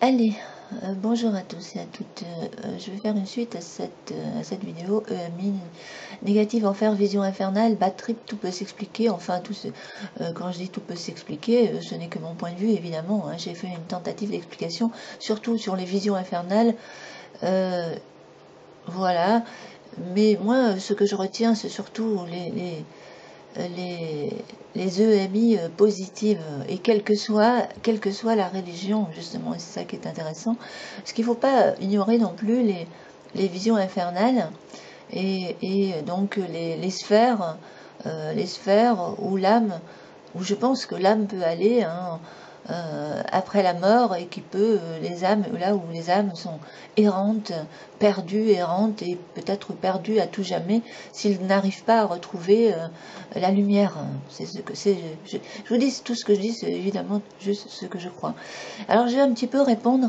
Allez, bonjour à tous et à toutes. Je vais faire une suite à cette vidéo EMI, négative, enfer, vision infernale, bad trip, tout peut s'expliquer. Enfin, quand je dis tout peut s'expliquer, ce n'est que mon point de vue, évidemment. Hein. J'ai fait une tentative d'explication, surtout sur les visions infernales. Voilà. Mais moi, ce que je retiens, c'est surtout les EMI positives, et quelle que soit la religion, justement, et c'est ça qui est intéressant, parce qu'il ne faut pas ignorer non plus les visions infernales et donc les sphères où l'âme, où je pense que l'âme peut aller, hein, après la mort, et qui peut, les âmes, là où les âmes sont errantes, perdues, errantes, et peut-être perdues à tout jamais, s'ils n'arrivent pas à retrouver la lumière. C'est ce que c'est. Je vous dis tout ce que je dis, c'est évidemment juste ce que je crois. Alors je vais un petit peu répondre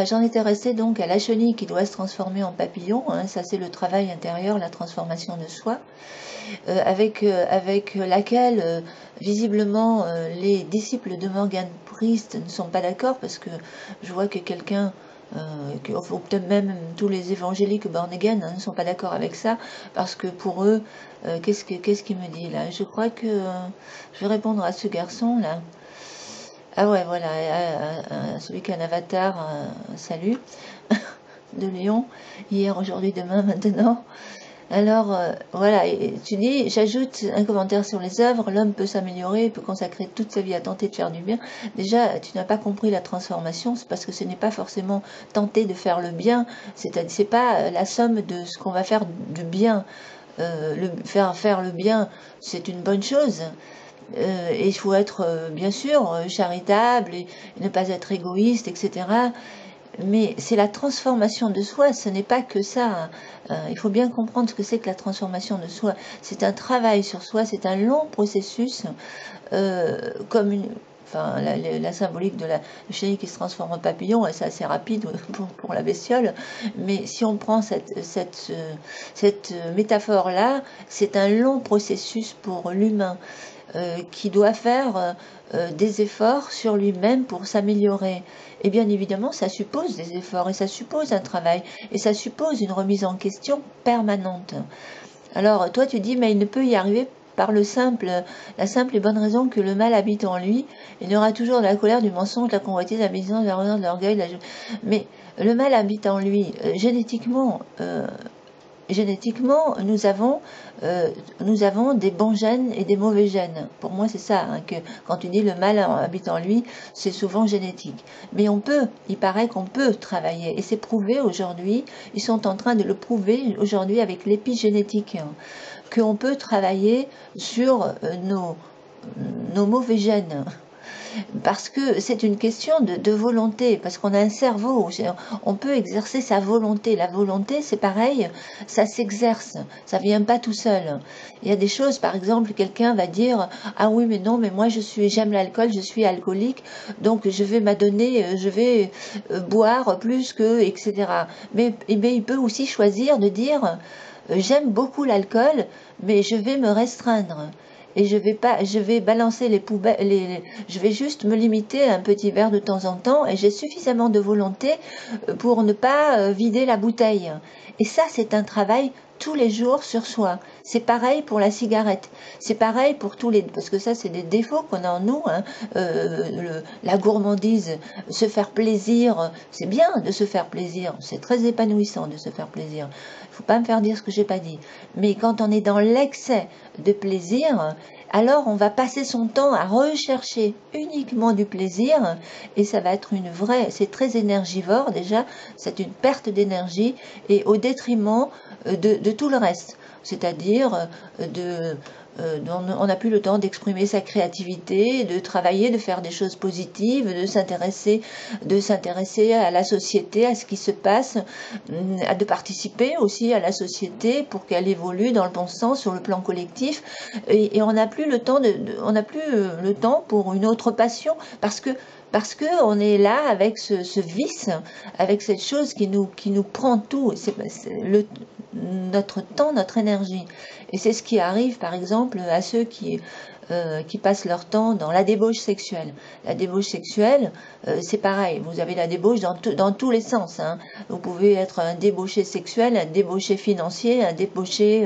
j'en étais restée donc à la chenille qui doit se transformer en papillon, hein, ça c'est le travail intérieur, la transformation de soi, avec laquelle visiblement les disciples de Morgan Priest ne sont pas d'accord, parce que je vois que quelqu'un, ou peut-être même tous les évangéliques born again, hein, ne sont pas d'accord avec ça, parce que pour eux, qu'est-ce qu'il me dit là? Je crois que je vais répondre à ce garçon là. Ah ouais, voilà, celui qui a un avatar, salut, de Léon, hier, aujourd'hui, demain, maintenant. Alors, voilà, et tu dis, j'ajoute un commentaire sur les œuvres, l'homme peut s'améliorer, peut consacrer toute sa vie à tenter de faire du bien. Déjà, tu n'as pas compris la transformation, c'est parce que ce n'est pas forcément tenter de faire le bien, c'est pas la somme de ce qu'on va faire du bien. Faire le bien, c'est une bonne chose. Et il faut être, bien sûr, charitable et ne pas être égoïste, etc. Mais c'est la transformation de soi, ce n'est pas que ça. Il faut bien comprendre ce que c'est que la transformation de soi. C'est un travail sur soi, c'est un long processus, comme enfin, la symbolique de la chenille qui se transforme en papillon, et c'est assez rapide pour la bestiole. Mais si on prend cette métaphore-là, c'est un long processus pour l'humain. Qui doit faire des efforts sur lui-même pour s'améliorer. Et bien évidemment, ça suppose des efforts, et ça suppose un travail, et ça suppose une remise en question permanente. Alors, toi, tu dis, mais il ne peut y arriver par la simple et bonne raison que le mal habite en lui. Il y aura toujours de la colère, du mensonge, de la convoitise, de la médisance, de l'arrogance, de l'orgueil. Mais le mal habite en lui. Génétiquement, nous avons des bons gènes et des mauvais gènes. Pour moi, c'est ça, hein, que quand tu dis le mal habite en lui, c'est souvent génétique. Mais il paraît qu'on peut travailler, et c'est prouvé aujourd'hui, ils sont en train de le prouver aujourd'hui avec l'épigénétique, hein, qu'on peut travailler sur nos mauvais gènes. Parce que c'est une question de volonté, parce qu'on a un cerveau, on peut exercer sa volonté. La volonté, c'est pareil, ça s'exerce, ça vient pas tout seul. Il y a des choses, par exemple, quelqu'un va dire, ah oui, mais non, mais moi j'aime l'alcool, je suis alcoolique, donc je vais m'adonner, je vais boire plus que, etc. Mais il peut aussi choisir de dire, j'aime beaucoup l'alcool, mais je vais me restreindre. Et je vais balancer les poubelles, je vais juste me limiter à un petit verre de temps en temps, et j'ai suffisamment de volonté pour ne pas vider la bouteille. Et ça, c'est un travail tous les jours sur soi. C'est pareil pour la cigarette. C'est pareil pour parce que ça, c'est des défauts qu'on a en nous, hein. La gourmandise, se faire plaisir, c'est bien de se faire plaisir. C'est très épanouissant de se faire plaisir. Il ne faut pas me faire dire ce que j'ai pas dit. Mais quand on est dans l'excès de plaisir, alors on va passer son temps à rechercher uniquement du plaisir, et ça va être c'est très énergivore déjà, c'est une perte d'énergie, et au détriment de tout le reste, c'est-à-dire on n'a plus le temps d'exprimer sa créativité, de travailler, de faire des choses positives, de s'intéresser à la société, à ce qui se passe, de participer aussi à la société pour qu'elle évolue dans le bon sens sur le plan collectif. Et on n'a plus le temps le temps pour une autre passion, parce que on est là avec ce vice, avec cette chose qui nous prend tout, notre temps, notre énergie. Et c'est ce qui arrive, par exemple, à ceux qui qui passent leur temps dans la débauche sexuelle. La débauche sexuelle, c'est pareil, vous avez la débauche dans tous les sens. Hein. Vous pouvez être un débauché sexuel, un débauché financier, un débauché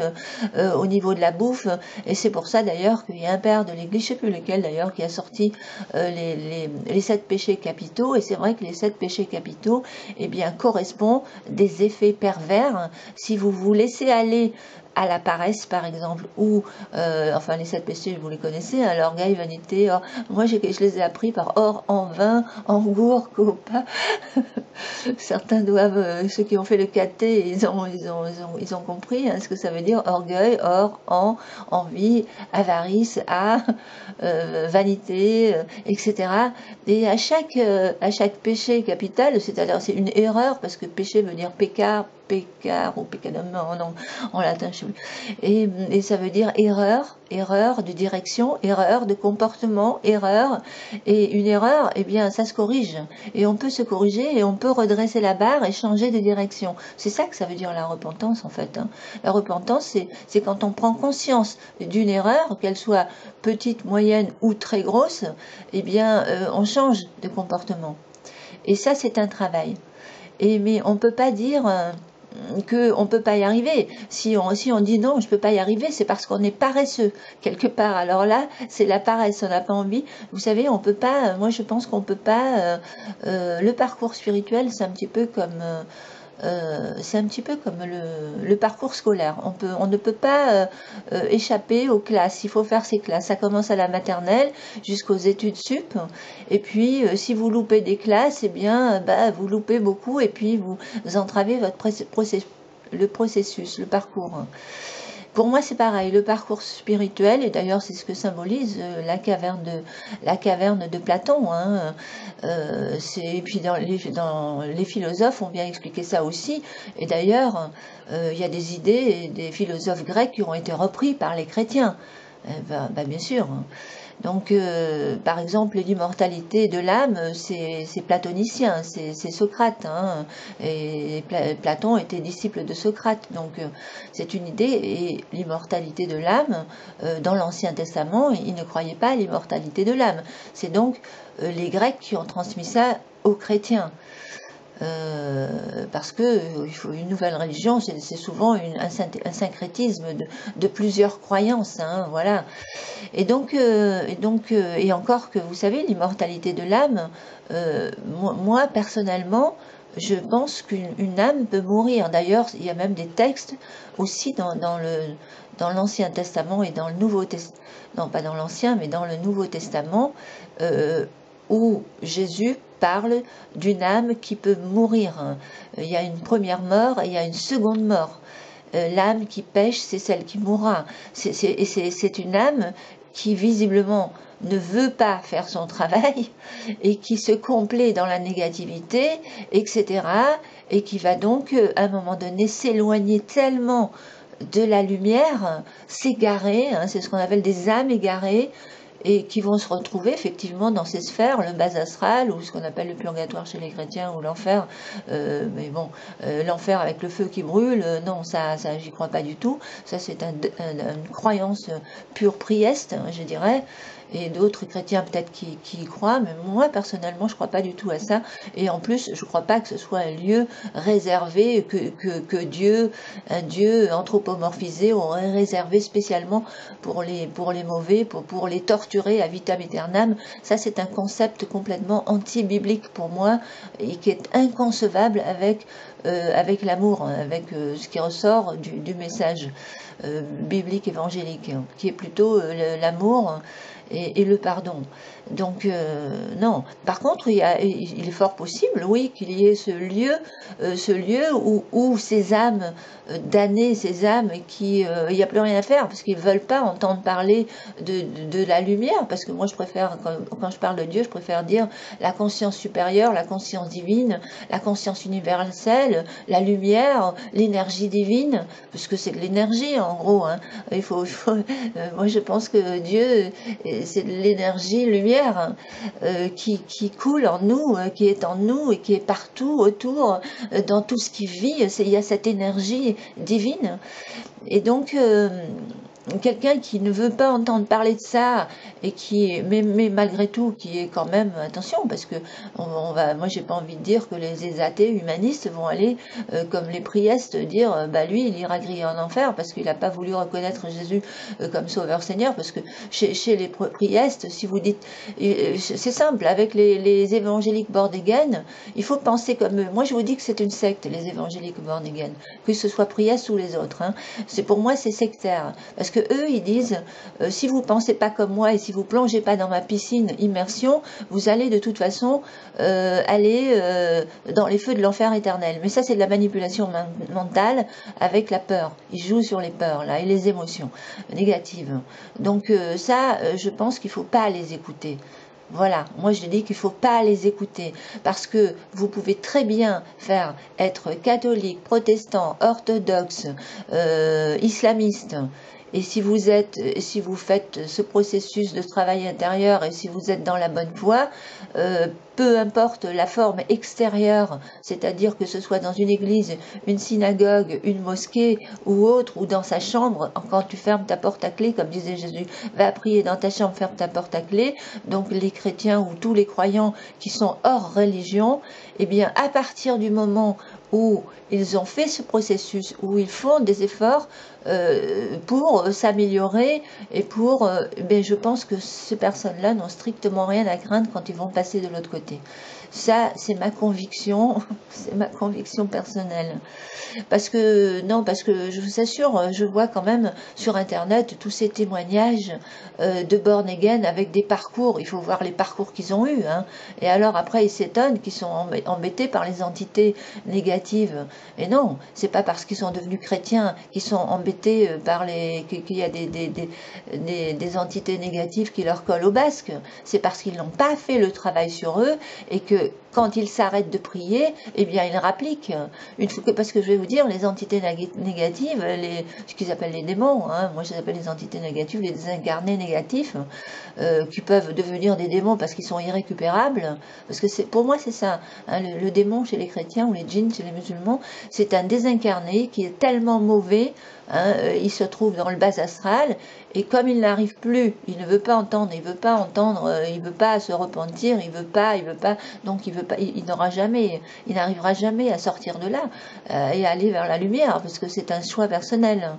au niveau de la bouffe, et c'est pour ça d'ailleurs qu'il y a un père de l'Église, je ne sais plus lequel d'ailleurs, qui a sorti les 7 péchés capitaux, et c'est vrai que les 7 péchés capitaux, eh bien, correspondent des effets pervers. Hein. Si vous vous laissez aller à la paresse, par exemple, ou, enfin, les 7 péchés, vous les connaissez, hein, l'orgueil, vanité, or, moi, je les ai appris par or, en vin, en gour, copa. Certains doivent, ceux qui ont fait le caté, ils ont compris hein, ce que ça veut dire, orgueil, or, en, envie, avarice, vanité, etc. Et à chaque péché capital, c'est-à-dire c'est une erreur, parce que péché veut dire pécar ou peccadum en latin, je sais plus. Et ça veut dire erreur, erreur de direction, erreur de comportement, erreur. Et une erreur, eh bien, ça se corrige. Et on peut se corriger et on peut redresser la barre et changer de direction. C'est ça que ça veut dire la repentance, en fait. Hein. La repentance, c'est quand on prend conscience d'une erreur, qu'elle soit petite, moyenne ou très grosse, eh bien, on change de comportement. Et ça, c'est un travail. Mais on ne peut pas dire qu'on ne peut pas y arriver. Si on dit non, je ne peux pas y arriver, c'est parce qu'on est paresseux, quelque part. Alors là, c'est la paresse, on n'a pas envie. Vous savez, on peut pas, moi je pense qu'on ne peut pas, le parcours spirituel, c'est un petit peu comme... le parcours scolaire. On ne peut pas échapper aux classes. Il faut faire ses classes. Ça commence à la maternelle jusqu'aux études sup. Et puis, si vous loupez des classes, eh bien, vous loupez beaucoup et puis vous entravez le processus, le parcours. Pour moi, c'est pareil, le parcours spirituel, et d'ailleurs c'est ce que symbolise la caverne de Platon. Hein, et puis dans les philosophes ont bien expliqué ça aussi. Et d'ailleurs, il y a des idées des philosophes grecs qui ont été repris par les chrétiens. Bien sûr. Hein. Donc, par exemple, l'immortalité de l'âme, c'est platonicien, c'est Socrate. Hein, et Platon était disciple de Socrate. Donc, c'est une idée. Et l'immortalité de l'âme, dans l'Ancien Testament, ils ne croyaient pas à l'immortalité de l'âme. C'est donc les Grecs qui ont transmis ça aux chrétiens. Parce que il faut une nouvelle religion, c'est souvent un syncrétisme de plusieurs croyances, hein, voilà. Et encore que vous savez, l'immortalité de l'âme, moi personnellement, je pense qu'une âme peut mourir. D'ailleurs, il y a même des textes aussi dans l'Ancien Testament et dans le Nouveau Testament, non pas dans l'Ancien, mais dans le Nouveau Testament, où Jésus parle d'une âme qui peut mourir. Il y a une première mort et il y a une seconde mort. L'âme qui pêche, c'est celle qui mourra. C'est une âme qui visiblement ne veut pas faire son travail et qui se complaît dans la négativité, etc. Et qui va donc, à un moment donné, s'éloigner tellement de la lumière, s'égarer, hein, c'est ce qu'on appelle des âmes égarées, et qui vont se retrouver effectivement dans ces sphères, le bas astral, ou ce qu'on appelle le purgatoire chez les chrétiens, ou l'enfer. Mais bon, l'enfer avec le feu qui brûle, non, ça j'y crois pas du tout. Ça, c'est une croyance pure prieste, hein, je dirais. Et d'autres chrétiens peut-être qui y croient, mais moi personnellement je ne crois pas du tout à ça. Et en plus, je ne crois pas que ce soit un lieu réservé, que Dieu, un Dieu anthropomorphisé, aurait réservé spécialement pour les mauvais, pour les torturer à vitam aeternam. Ça, c'est un concept complètement anti-biblique pour moi et qui est inconcevable avec l'amour, avec ce qui ressort du message biblique évangélique, hein, qui est plutôt l'amour et le pardon. Donc, non. Par contre, il est fort possible, oui, qu'il y ait ce lieu où ces âmes damnées, ces âmes qui, il n'y a plus rien à faire, parce qu'ils ne veulent pas entendre parler de la lumière, parce que moi, je préfère, quand je parle de Dieu, je préfère dire la conscience supérieure, la conscience divine, la conscience universelle, la lumière, l'énergie divine, parce que c'est de l'énergie, en gros. Hein. Moi, je pense que Dieu, c'est de l'énergie lumière, qui coule en nous, qui est en nous et qui est partout autour, dans tout ce qui vit. Il y a cette énergie divine. Et donc, quelqu'un qui ne veut pas entendre parler de ça et qui, mais malgré tout, qui est quand même, attention, parce que moi j'ai pas envie de dire que les athées humanistes vont aller, comme les priestes, dire, bah lui il ira griller en enfer parce qu'il n'a pas voulu reconnaître Jésus comme Sauveur Seigneur, parce que chez les priestes, si vous dites, c'est simple, avec les évangéliques born again, il faut penser comme eux. Moi je vous dis que c'est une secte, les évangéliques born again, que ce soit priestes ou les autres, hein. Pour moi c'est sectaire, parce que eux ils disent, si vous pensez pas comme moi et si vous plongez pas dans ma piscine immersion, vous allez de toute façon aller dans les feux de l'enfer éternel. Mais ça c'est de la manipulation mentale avec la peur. Ils jouent sur les peurs là et les émotions négatives. Donc je pense qu'il faut pas les écouter. Voilà, moi je dis qu'il ne faut pas les écouter, parce que vous pouvez très bien être catholique, protestant, orthodoxe, islamiste, et si vous faites ce processus de travail intérieur et si vous êtes dans la bonne voie, peu importe la forme extérieure, c'est-à-dire que ce soit dans une église, une synagogue, une mosquée ou autre, ou dans sa chambre, quand tu fermes ta porte à clé, comme disait Jésus, va prier dans ta chambre, ferme ta porte à clé. Donc les chrétiens ou tous les croyants qui sont hors religion, eh bien à partir du moment où ils ont fait ce processus, où ils font des efforts pour s'améliorer et pour, je pense que ces personnes-là n'ont strictement rien à craindre quand ils vont passer de l'autre côté. Ça, c'est ma conviction, c'est ma conviction personnelle. Parce que je vous assure, je vois quand même sur Internet tous ces témoignages de born again avec des parcours. Il faut voir les parcours qu'ils ont eus, hein. Et alors après, ils s'étonnent qu'ils sont embêtés par les entités négatives. Et non, c'est pas parce qu'ils sont devenus chrétiens qu'ils sont embêtés qu'il y a des entités négatives qui leur collent au basque. C'est parce qu'ils n'ont pas fait le travail sur eux et que quand ils s'arrêtent de prier, eh bien ils rappliquent. Parce que je vais vous dire, les entités négatives, ce qu'ils appellent les démons, hein, moi je les appelle les entités négatives, les désincarnés négatifs, qui peuvent devenir des démons parce qu'ils sont irrécupérables, parce que pour moi c'est ça, hein, le démon chez les chrétiens ou les djinns chez les musulmans, c'est un désincarné qui est tellement mauvais, hein, il se trouve dans le bas astral, et comme il n'arrive plus, il ne veut pas entendre, il veut pas se repentir, il veut pas, donc il n'arrivera jamais à sortir de là et aller vers la lumière, parce que c'est un choix personnel.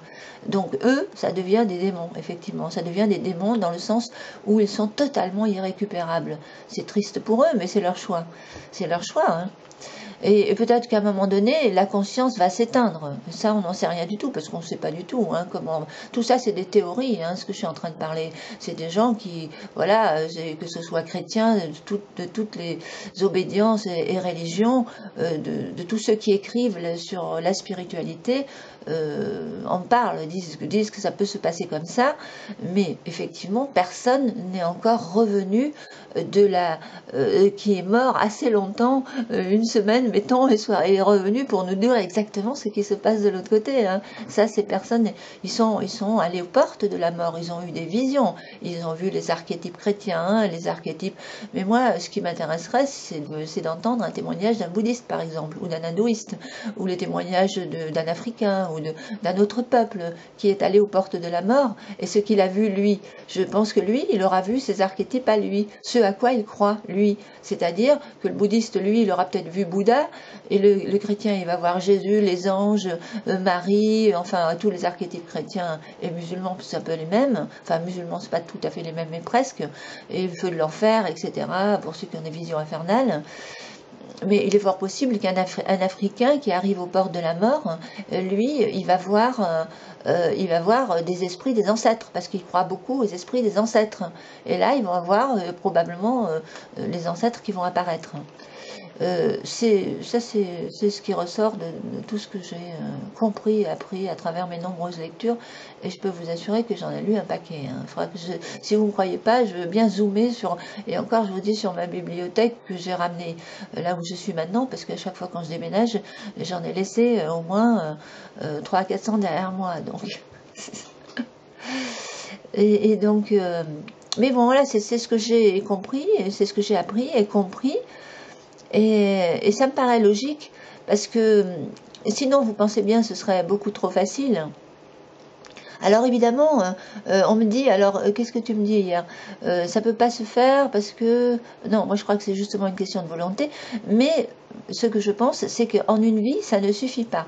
Donc eux, ça devient des démons, effectivement, ça devient des démons dans le sens où ils sont totalement irrécupérables. C'est triste pour eux, mais c'est leur choix. C'est leur choix, hein. Et peut-être qu'à un moment donné, la conscience va s'éteindre. Ça, on n'en sait rien du tout, parce qu'on ne sait pas du tout, hein, comment. Tout ça, c'est des théories, hein, ce que je suis en train de parler. C'est des gens qui, voilà, que ce soit chrétiens, de toutes les obédiences et religions, de tous ceux qui écrivent sur la spiritualité, en parlent, disent que ça peut se passer comme ça, mais effectivement, personne n'est encore revenu qui est mort assez longtemps, une semaine, mettons, et est revenu pour nous dire exactement ce qui se passe de l'autre côté, hein. Ça, ces personnes, ils sont allés aux portes de la mort, ils ont eu des visions, ils ont vu les archétypes chrétiens, hein, les archétypes. Mais moi, ce qui m'intéresserait, c'est d'entendre un témoignage d'un bouddhiste, par exemple, ou d'un hindouiste, ou les témoignages d'un africain, ou d'un autre peuple qui est allé aux portes de la mort, et ce qu'il a vu, lui. Je pense que lui, il aura vu ses archétypes à lui, ce à quoi il croit, lui. C'est-à-dire que le bouddhiste, lui, il aura peut-être vu Bouddha, et le chrétien, il va voir Jésus, les anges, Marie, enfin, tous les archétypes chrétiens et musulmans, c'est un peu les mêmes. Enfin, musulmans, c'est pas tout à fait les mêmes, mais presque. Et le feu de l'enfer, etc., pour ceux qui ont des visions infernales. Mais il est fort possible qu'un Africain qui arrive aux portes de la mort, lui, il va voir des esprits des ancêtres, parce qu'il croit beaucoup aux esprits des ancêtres. Et là, ils vont avoir probablement les ancêtres qui vont apparaître. C'est ce qui ressort de tout ce que j'ai compris et appris à travers mes nombreuses lectures, et je peux vous assurer que j'en ai lu un paquet, hein. Si vous ne me croyez pas, je veux bien zoomer et encore je vous dis sur ma bibliothèque que j'ai ramenée là où je suis maintenant, parce qu'à chaque fois quand je déménage, j'en ai laissé au moins 300 à 400 derrière moi, donc et donc mais bon voilà, c'est ce que j'ai compris, c'est ce que j'ai appris et compris. Et ça me paraît logique, parce que sinon, vous pensez bien, ce serait beaucoup trop facile Alors évidemment, on me dit, alors qu'est-ce que tu me dis hier? Ça peut pas se faire parce que... Non, moi je crois que c'est justement une question de volonté, mais ce que je pense, c'est qu'en une vie, ça ne suffit pas.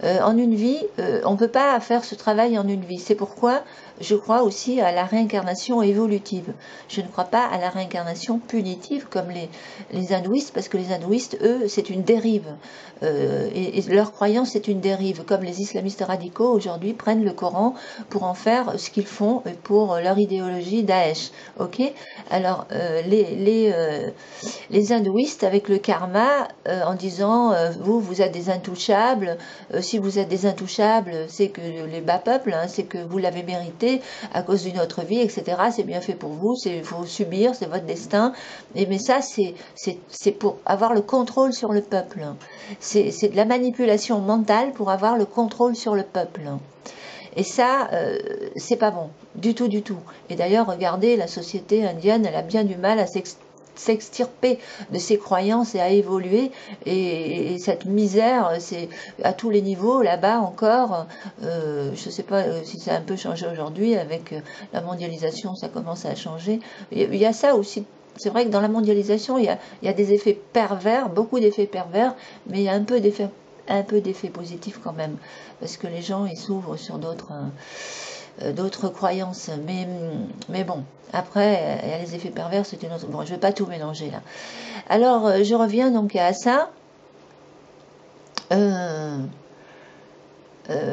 En une vie, on ne peut pas faire ce travail en une vie. C'est pourquoi je crois aussi à la réincarnation évolutive. Je ne crois pas à la réincarnation punitive comme les hindouistes, parce que les hindouistes, eux, c'est une dérive. Et leur croyance, c'est une dérive. Comme les islamistes radicaux, aujourd'hui, prennent le Coran pour en faire ce qu'ils font pour leur idéologie Daesh. Ok. Alors, les hindouistes avec le karma en disant vous êtes des intouchables, si vous êtes des intouchables, c'est que les bas peuples, hein, c'est que vous l'avez mérité à cause d'une autre vie, etc. C'est bien fait pour vous, il faut subir, c'est votre destin. Mais ça, c'est pour avoir le contrôle sur le peuple. C'est de la manipulation mentale pour avoir le contrôle sur le peuple. Et ça, c'est pas bon, du tout, du tout. Et d'ailleurs, regardez, la société indienne, elle a bien du mal à s'extirper de ses croyances et à évoluer. Et cette misère, c'est à tous les niveaux, là-bas encore. Je ne sais pas si ça a un peu changé aujourd'hui, avec la mondialisation, ça commence à changer. Il y a ça aussi. C'est vrai que dans la mondialisation, il y a des effets pervers, beaucoup d'effets pervers, mais il y a un peu d'effets positifs quand même, parce que les gens ils s'ouvrent sur d'autres croyances, mais bon, après il y a les effets pervers, c'est une autre... Bon, je vais pas tout mélanger là. Alors je reviens donc à ça.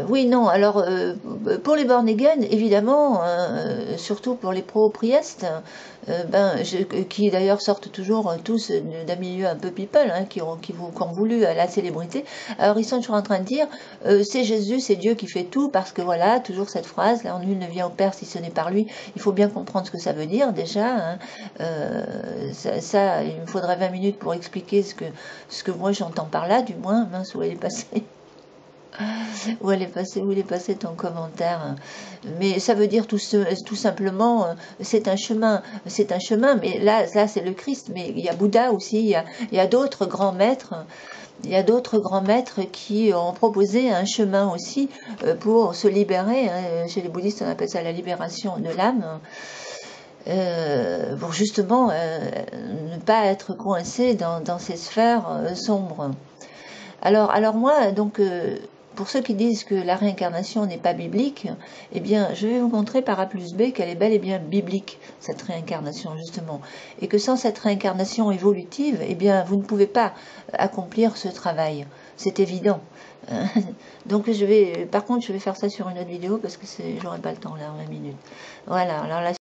Oui, non, alors pour les born again, évidemment, surtout pour les pro-priestes, qui d'ailleurs sortent toujours tous d'un milieu un peu people, hein, qui ont voulu la célébrité, alors ils sont toujours en train de dire c'est Jésus, c'est Dieu qui fait tout, parce que voilà, toujours cette phrase, là, nul ne vient au Père si ce n'est par lui, il faut bien comprendre ce que ça veut dire déjà, hein. Ça, il me faudrait 20 minutes pour expliquer ce que moi j'entends par là, du moins, mince, où elle est passée. Où il est passé ton commentaire. Mais ça veut dire tout simplement, c'est un chemin, mais là c'est le Christ, mais il y a Bouddha aussi, il y a d'autres grands maîtres, qui ont proposé un chemin aussi pour se libérer, hein. Chez les bouddhistes on appelle ça la libération de l'âme, pour justement ne pas être coincé dans ces sphères sombres. Alors moi, donc, pour ceux qui disent que la réincarnation n'est pas biblique, eh bien, je vais vous montrer par A plus B qu'elle est bel et bien biblique, cette réincarnation, justement. Et que sans cette réincarnation évolutive, eh bien, vous ne pouvez pas accomplir ce travail. C'est évident. Donc, par contre, je vais faire ça sur une autre vidéo parce que j'aurai pas le temps, là, en 20 minutes. Voilà, alors là,